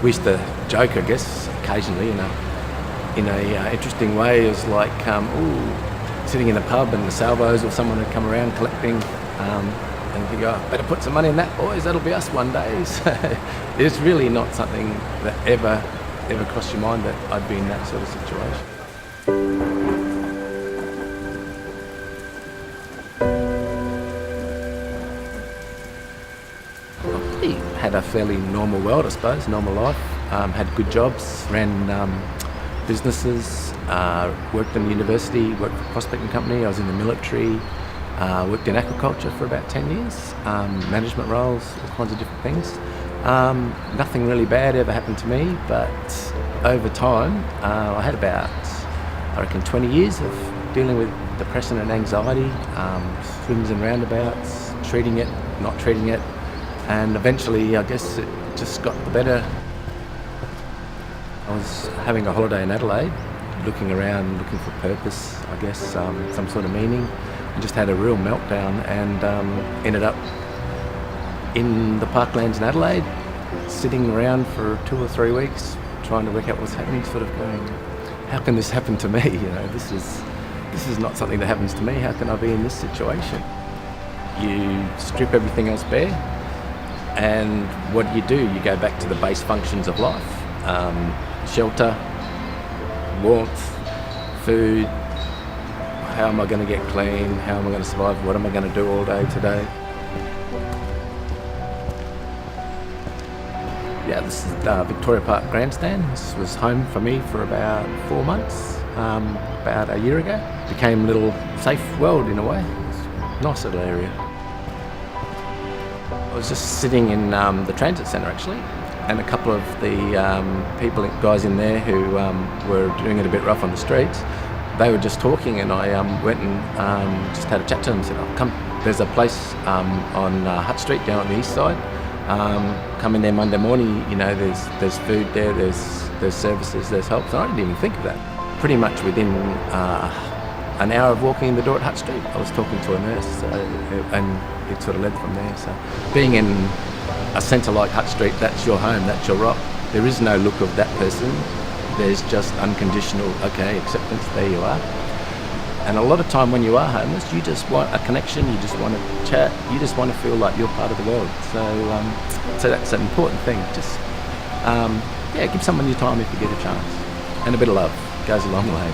We used to joke, I guess, occasionally in a interesting way. It was like, sitting in a pub and the salvos or someone would come around collecting, and you go, better put some money in that, boys, that'll be us one day. So it's really not something that ever crossed your mind that I'd be in that sort of situation. He had a fairly normal world, I suppose, normal life. Had good jobs, ran businesses, worked in the university, worked for a prospecting company. I was in the military, worked in aquaculture for about 10 years, management roles, all kinds of different things. Nothing really bad ever happened to me, but over time, I had about, 20 years of dealing with depression and anxiety, swings and roundabouts, treating it, not treating it. And eventually, I guess it just got the better. I was having a holiday in Adelaide, looking around, looking for purpose, I guess, some sort of meaning, and just had a real meltdown and ended up in the parklands in Adelaide, sitting around for 2 or 3 weeks, trying to work out what's happening, sort of going, how can this happen to me? This is not something that happens to me. How can I be in this situation? You strip everything else bare. And what do? You go back to the base functions of life. Shelter, warmth, food. How am I going to get clean? How am I going to survive? What am I going to do all day today? Yeah, this is Victoria Park Grandstand. This was home for me for about 4 months, about a year ago. Became a little safe world in a way. It's a nice little area. I was just sitting in the transit centre actually, and a couple of the guys in there who were doing it a bit rough on the streets, they were just talking, and I went and just had a chat to them and said, come, there's a place on Hutt Street down on the east side, come in there Monday morning, there's food there, there's services, there's help. So I didn't even think of that. Pretty much within an hour of walking in the door at Hutt Street, I was talking to a nurse, and it sort of led from there. So being in a centre like Hutt Street, that's your home, that's your rock. There is no look of that person. There's just unconditional, acceptance, there you are. And a lot of time when you are homeless, you just want a connection, you just want to chat, you just want to feel like you're part of the world. So that's an important thing. Just, give someone your time if you get a chance. And a bit of love goes a long way.